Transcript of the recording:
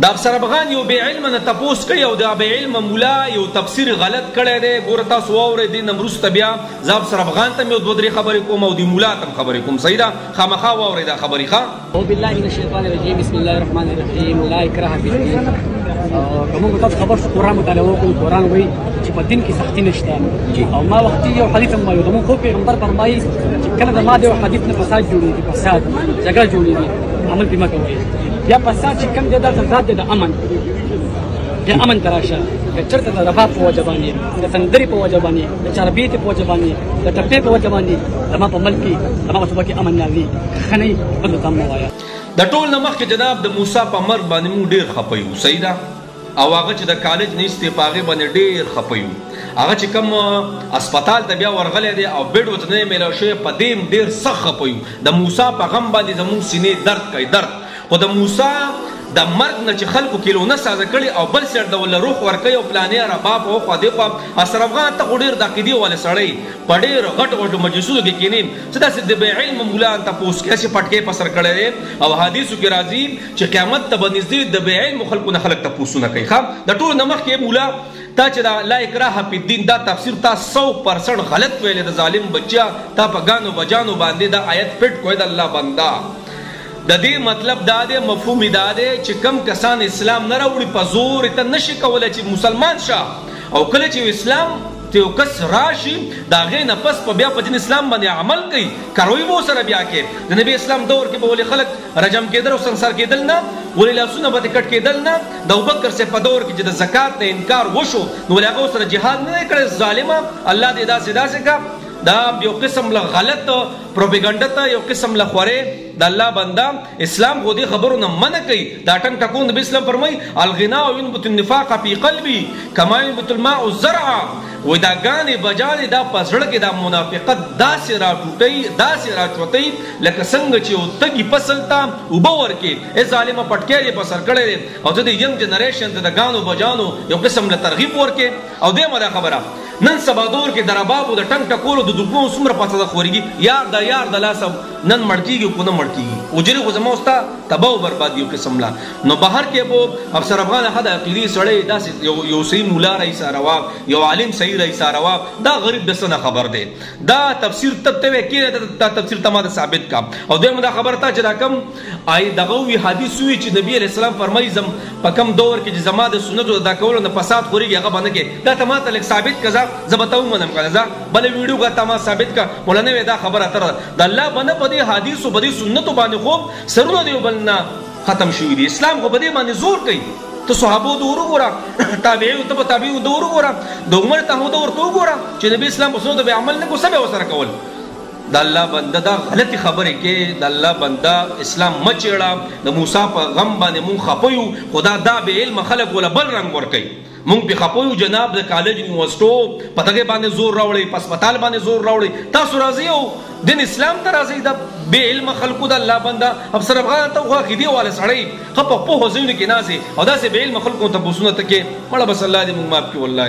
دا افسر افغان یو بے علم نه تپوس کوي او دا بے علم مولا یو تفسیر غلط کړی دی. ګوره تاسو واورئ دې نه وروسته بیا زه افسر افغان ته یو دوه درې خبرې کوم او د مولا ته هم خبرې کوم. صحیح ده؟ خامخا واورئ دا خبرې. ښه اعوذ بالله من الشیطان الرجیم بسم الله الرحمن الرحیم لا اکراه فی الدین. که موږ تاسو خبر شو قرآن مطالعه وکړو، قرآن وایي چې په دین کې سختي نشته. او ما وختي یو حدیث هم وایو، زموږ خو پیغمبر فرمایي چې کله د ما د یو حدیث نه فساد جوړېږي، فساد جګړه جوړېږي، عمل پې مه کوئ. یا فساد چې کوم دی دا ذات دی د امن، د امن ته راشه. که چېرته د رباب په وجه باندې، د سندرې په وجه باندې، د چاربیتې په وجه باندې، د ټپې په وجه باندې زما په ملک کې زما په صوبه کې امن نه وي، ښه نه وي، بل ته هم مه وایه. د ټول نه مخکې جناب د موسی په مرګ باندې موږ ډېر خفه یو. صحیح ده؟ او هغه چې د کالج نه ایستې په هغې باندې ډېر خفه یو. هغه چې کوم اسپتال ته بیا ورغلی دی او بیډ ورته نه میلاو شوی، په دې هم ډېر سخت خفه یو. د موسی په غم باندې زموږ سینې درد کوي، درد. خو د موسی د مرګ نه چې خلکو کیلونه سازه کړي او بل سر د ول روح ورکوي او پلانې رباب او خوا دې خوا. اشرف افغان ته خو ډېر د عقیدې والا سړی په ډېرو غټو غټو مجلسونو کې کښېني چې داسې د بې علمه مولان تپوس کې هسې پټکې په سر کړی دی. او حدیثو کې راځي چې قیامت ته به نږدې د بې علمو خلکو نه خلک تپوسونه کوي. ښه د ټولو نه مخکې مولا تا چې دا لا اکراه فی الدین دا تفسیر تا 100% غلط ویلې د ظالم بچیا. تا په ګانو بجانو باندې دا آیت پټ کوی د الله بنده. د دې مطلب دا دی، مفهوم دا دی چې کم کسان اسلام نه راوړي په زور ته نشي کولی چې مسلمان شه. او کله چې اسلام ته یو کس راشي د هغې نه پس په بیا په دین اسلام باندې عمل کوي، کروي به ورسره بیا کې. د نبي اسلام دور کې به ولې خلک رجم کېدل او سنګسار کېدل نه، ولې لاسونه به کټ کېدل نه. د ابوبکر صاحب په دور کې چې د زکات نه انکار وشو نو ولې هغه ورسره جهاد نه دی کړی. ظالمه الله دې داسې داسې کا. دا یو قسم له غلط پروپیګنډا ته یو قسم له خورې د الله بنده. اسلام خو دې خبرو نه منع کوي. دا ټنګ ټکون نبی اسلام فرمایي الغنا ينبت النفاق في قلبي كما ينبت الماء الزرع. وای دا ګانې بجانې دا په زړه کې دا منافقت داسې راټوټوي، داسې راچوتوي لکه څنګه چې یو تږي فصل ته اوبه ورکړي. ای ظالمه پټکی یې په سر کړی دی او ته د ینګ جنریشن ته د ګانو بجانو یو قسم له ترغیب ورکړي. او دیمه دا خبره نن سبا دور کې د ربابو د ټنګ ټکولو د دوکمو څومره پڅه ده خورېږي. یار د یار د لاسه نن مړ کېږي خو نه مړ کېږي. اجرې خو زما ستا تباه و برباد یو قسم لا. نو بهر کې به افسر افغان ښه د عقیدې سړی داسې یو صحیح مولا رئیس روا، یو عالم صحیح رئیس روا، دا غریب د څه نه خبر دی. دا تفسیر تب ته وایي کېږي دا تفسیر ته ماته ثابت کا. او دویمه دا خبره ته چې دا کم دغه وي حدیث وي چې نبي علیه السلام فرمایي په کم دور کې چې زما د سنتو ادا کولو نه فساد خورېږي هغه به نه کوي. دا ته ماته لږ ثابت که زه به ته ومنم که زه بله ویډیو که ته ما ثابت که مولانا وایي دا خبره اتره د الله بنده په دې حدیثو په دې سنتو باندې خوب سرونه د یو بل نه ختم شوي دي. اسلام خو په دې باندې زور کوي. ته صحابو دور وګوره، تابعیو ته به تابعیو دور وګوره، د عمر ته هم دور ته وګوره چې نبي اسلام په سنتو به عمل نه کو څه به ورسره کول. د الله بنده دا غلطي خبرې کې د الله بنده اسلام مه چېړه. د موسی په غم باندې مونږ خفه یو، خو دا بې علمه خلک وله بل رنګ ورکوي. مونږ پې خفه یو جناب د کالج یونیورسټو په دغې باندې زور راوړئ، په اسپتال باندې زور راوړئ. تاسو راځئ او دین اسلام ته راځئ. د بې علمه خلکو د الله بنده افسر افغان ته خو عقیدې والا سړی ښه په پوهو ځایونو کې ناست او داسې بې علمه خلکو تپوسونه ته کې مړه بس الله دې مونږ معاف کړي. والله